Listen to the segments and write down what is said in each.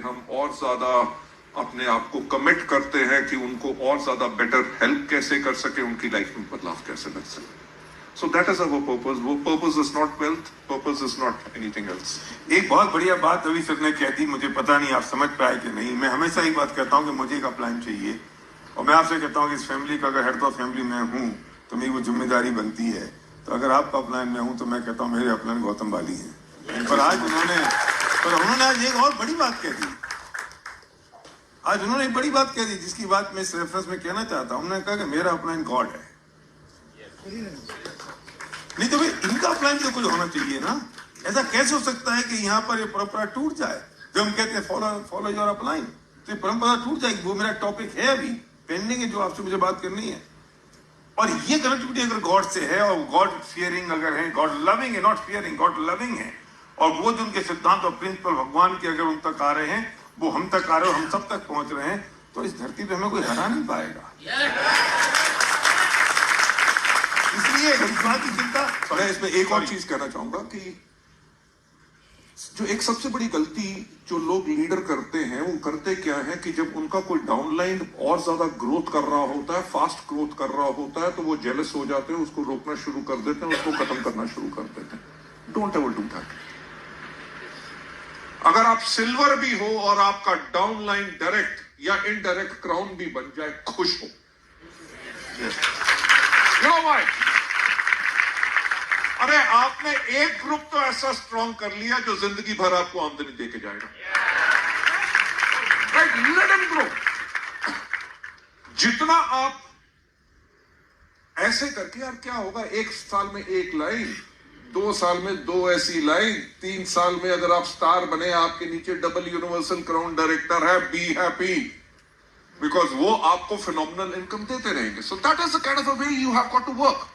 हम और ज्यादा अपने आप को कमिट करते हैं कि उनको और ज्यादा बेटर हेल्प कैसे कर सके, उनकी लाइफ में बदलाव कैसे ला सके. So that is our purpose. वो purpose is not wealth, purpose is not anything else. एक बहुत बढ़िया बात अभी सर ने कह दी, मुझे पता नहीं आप समझ पाए कि नहीं. मैं हमेशा एक बात कहता हूँ कि मुझे एक अपलाइन चाहिए, और मैं आपसे कहता हूँ कि इस फैमिली का अगर हेड ऑफ फैमिली में हूँ तो मेरी वो जिम्मेदारी बनती है. तो अगर आपका अपलाइन में हूँ तो मैं कहता हूँ मेरे अपलाइन गौतम बाली है. पर उन्होंने आज एक और बड़ी बात कह दी. आज उन्होंने एक बड़ी बात कह दी जिसकी बात मैं इस रेफरेंस में कहना चाहता हूँ. उन्होंने कहा कि मेरा अपलाइन गॉड है. नहीं तो भाई इनका अपलाइन तो कुछ होना चाहिए ना. ऐसा कैसे हो सकता है कि यहाँ पर ये परंपरा टूट जाए? जब हम कहते हैं फॉलो योर अपलाइन, तो ये परंपरा टूट जाएगी. वो मेरा टॉपिक है, अभी पेंडिंग है जो आपसे मुझे बात करनी है. और ये कनेक्टिविटी अगर गॉड से है, और गॉड फियरिंग अगर है, गॉड लविंग है, नॉट फियरिंग, गॉड लविंग है, और वो जो उनके सिद्धांत और प्रिंसिपल भगवान के अगर उन तक आ रहे हैं, वो हम तक आ रहे हैं, हम सब तक पहुंच रहे हैं, तो इस धरती पे हमें कोई हरा नहीं पाएगा. इसलिए हिंदुस्तान की चिंता. मैं इसमें एक और चीज कहना चाहूंगा कि जो एक सबसे बड़ी गलती जो लोग लीडर करते हैं, वो करते क्या है कि जब उनका कोई डाउनलाइन और ज्यादा ग्रोथ कर रहा होता है, फास्ट ग्रोथ कर रहा होता है, तो वो जेलस हो जाते हैं, उसको रोकना शुरू कर देते हैं, उसको खत्म करना शुरू कर देते हैं. Don't ever do that. अगर आप सिल्वर भी हो और आपका डाउनलाइन डायरेक्ट या इनडायरेक्ट क्राउन भी बन जाए, खुश हो. You know why? अरे आपने एक ग्रुप तो ऐसा स्ट्रॉन्ग कर लिया जो जिंदगी भर आपको आमदनी देके जाएगा. Right, let him grow. जितना आप ऐसे करके, यार क्या होगा, एक साल में एक लाइन, 2 साल में 2 ऐसी लाइन, 3 साल में अगर आप स्टार बने, आपके नीचे डबल यूनिवर्सल क्राउन डायरेक्टर है, बी हैप्पी, बिकॉज वो आपको फिनोमिनल इनकम देते रहेंगे. So that is the kind of a way you have got to work.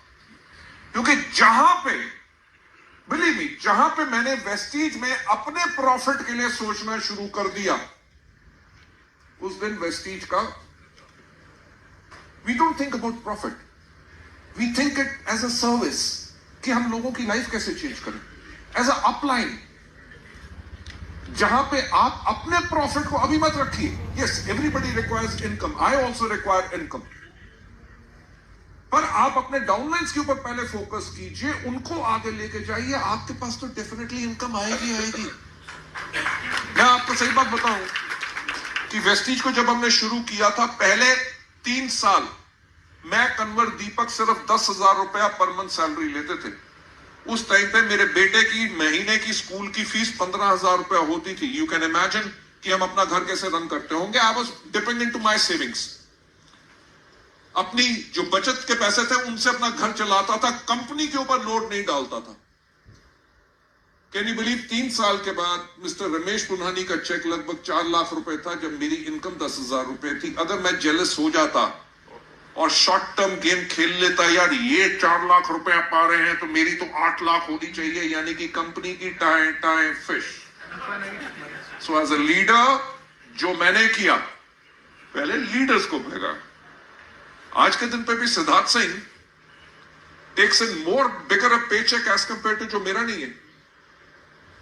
क्योंकि जहां पे, बिलीव मी, जहां पे मैंने वेस्टीज में अपने प्रॉफिट के लिए सोचना शुरू कर दिया, उस दिन वेस्टीज का, we don't think about profit, we think it as a service, कि हम लोगों की लाइफ कैसे चेंज करें, एज अ अपलाइन, जहां पे आप अपने प्रॉफिट को अभी मत रखिए. Yes, everybody requires income, I also require income, पर आप अपने डाउनलाइंस के ऊपर पहले फोकस कीजिए, उनको आगे लेके जाइए. आपके पास तो डेफिनेटली इनकम आएगी आएगी. मैं आपको सही बात बताऊं कि वेस्टीज को जब हमने शुरू किया था, पहले 3 साल मैं, कन्वर, दीपक सिर्फ 10,000 रुपया पर मंथ सैलरी लेते थे. उस टाइम पे मेरे बेटे की महीने की स्कूल की फीस 15,000 रुपया होती थी. यू कैन इमेजिन कि हम अपना घर कैसे रन करते होंगे. I was dependent to my savings. अपनी जो बचत के पैसे थे उनसे अपना घर चलाता था, कंपनी के ऊपर लोड नहीं डालता था. कैन यू बिलीव, 3 साल के बाद मिस्टर रमेश पुन्हानी का चेक लगभग 4 लाख रुपए था, जब मेरी इनकम 10,000 रुपए थी. अगर मैं जेलस हो जाता और शॉर्ट टर्म गेम खेल लेता, यार ये 4 लाख रुपया पा रहे हैं तो मेरी तो 8 लाख होनी चाहिए, यानी कि कंपनी की time time fish. So as a leader, जो मैंने किया, पहले लीडर्स को भेजा. आज के दिन पे भी Siddharth Singh takes in more bigger a paycheck as compare to जो मेरा नहीं है.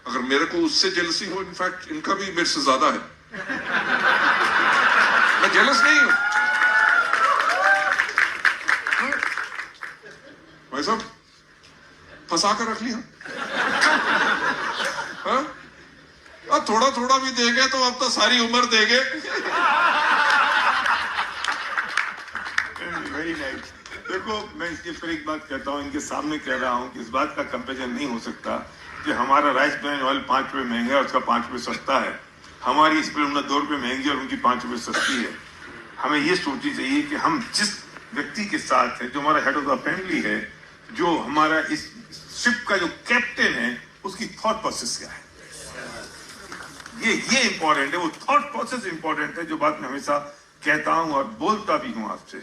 अगर मेरे को उससे जेलसी हो, इनफैक्ट इनका भी मेरे से ज्यादा है. मैं जेलस नहीं हूं भाई साहब, फंसा कर रख लिया. अब थोड़ा थोड़ा भी देंगे तो अब तो सारी उम्र देंगे. Very nice. देखो, मैं इसके पर एक बात कहता हूँ, इनके सामने कह रहा हूँ कि इस बात का कंपेरिजन नहीं हो सकता कि हमारा राइस ब्रांड ऑयल 5 रुपए महंगा है, उसका 5 रुपए सस्ता है. हमारी स्प्लेंडर 2 रुपए महंगी और उनकी 5 रुपए सस्ती है. हमें ये सोचनी चाहिए कि हम जिस व्यक्ति के साथ है, जो हमारा हेड ऑफ द फैमिली है, जो हमारा इस शिप का जो कैप्टन है, उसकी थॉट प्रोसेस क्या है. ये इंपॉर्टेंट है. वो थॉट प्रोसेस इंपॉर्टेंट है, जो बात मैं हमेशा कहता हूं और बोलता भी हूं आपसे.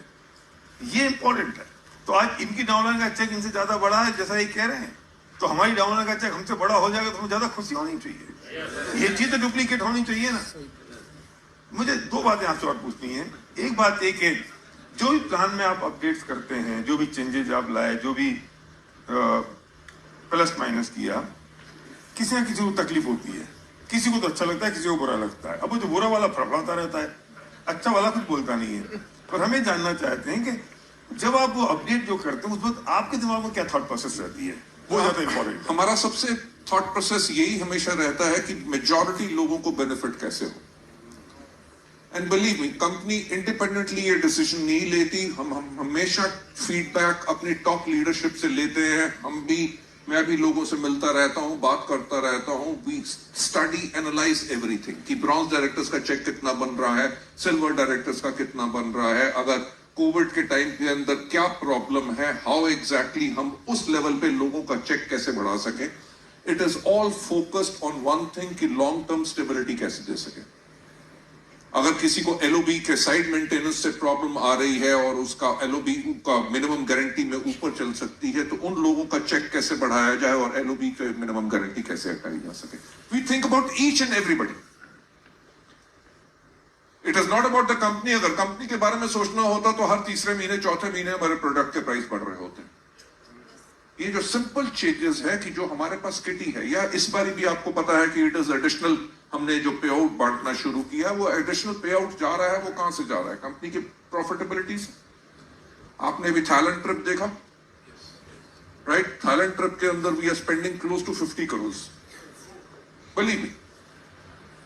ये इंपॉर्टेंट है. तो आज इनकी डाउनलाइन का चेक इनसे ज्यादा बड़ा है, जैसा ये कह रहे हैं, तो हमारी डाउनलाइन का चेक हमसे बड़ा हो जाएगा तो हमें ज्यादा खुशी होनी चाहिए. ये चीज तो डुप्लीकेट होनी चाहिए ना. मुझे 2 बातें आपसे और पूछनी है. एक बात एक है, जो भी प्लान में आप अपडेट्स करते हैं, जो भी चेंजेस आप लाए, जो भी प्लस माइनस किया, किसी ना किसी को तकलीफ होती है. किसी को तो अच्छा लगता है, किसी को बुरा लगता है। अब वो जो बुरा वाला फड़फड़ाता रहता है, अच्छा वाला कुछ बोलता नहीं है। पर हमें जानना चाहते हैं कि जब आप वो अपडेट जो करते हैं उस वक्त आपके दिमाग में क्या थॉट प्रोसेस रहती है, वो ज्यादा इंपॉर्टेंट। हमारा सबसे थॉट प्रोसेस यही हमेशा रहता है कि मेजॉरिटी लोगों को बेनिफिट कैसे हो। And believe me, company independently ये डिसीजन नहीं लेती। हम हमेशा फीडबैक अपनी टॉप लीडरशिप से लेते हैं। मैं भी लोगों से मिलता रहता हूं, बात करता रहता हूं। वी स्टडी एनालाइज एवरीथिंग कि ब्रॉन्ज डायरेक्टर्स का चेक कितना बन रहा है, सिल्वर डायरेक्टर्स का कितना बन रहा है, अगर कोविड के टाइम के अंदर क्या प्रॉब्लम है, हाउ एग्जैक्टली हम उस लेवल पे लोगों का चेक कैसे बढ़ा सकें। It is all focused on one thing कि लॉन्ग टर्म स्टेबिलिटी कैसे दे सके। अगर किसी को एलओबी के साइड मेंटेनेंस से प्रॉब्लम आ रही है और उसका एलओबी का मिनिमम गारंटी में ऊपर चल सकती है, तो उन लोगों का चेक कैसे बढ़ाया जाए और एलओबी के मिनिमम गारंटी कैसे हटाई जा सके। We think about each and everybody. It is not about the company. अगर कंपनी के बारे में सोचना होता तो हर तीसरे महीने चौथे महीने हमारे प्रोडक्ट के प्राइस बढ़ रहे होते। ये जो सिंपल चेंजेस है कि जो हमारे पास किटी है, या इस बार भी आपको पता है कि इट इज एडिशनल, हमने जो पे आउट बांटना शुरू किया, वो एडिशनल पे आउट जा रहा है। वो कहां से जा रहा है? कंपनी की प्रॉफिटेबिलिटी से। आपने भी थाईलैंड ट्रिप देखा, राइट? थाईलैंड ट्रिप के अंदर we are spending close to 50 crore. Believe me,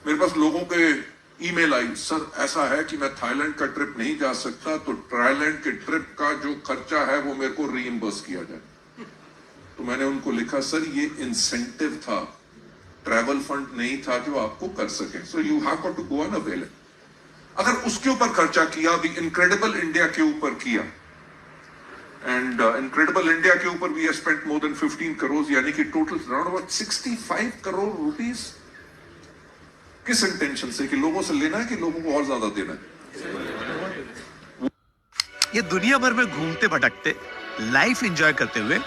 मेरे पास लोगों के ईमेल आई, सर ऐसा है कि मैं थाईलैंड का ट्रिप नहीं जा सकता, तो थाईलैंड के ट्रिप का जो खर्चा है वो मेरे को रीइंबर्स किया जाए। तो मैंने उनको लिखा, सर ये इंसेंटिव था, ट्रैवल फंड नहीं था जो आपको कर सके, so you have got to go and avail it. अगर उसके ऊपर खर्चा किया, अभी इनक्रेडिबल इंडिया के ऊपर किया, एंड इनक्रेडिबल इंडिया के ऊपर we have spent more than 15 crore, यानी कि total around about 65 crore rupees. किस इंटेंशन से? कि लोगों से लेना है कि लोगों को और ज्यादा देना है। ये दुनिया भर में घूमते भटकते लाइफ एंजॉय करते हुए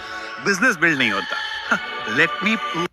बिजनेस बिल्ड नहीं होता। Let me prove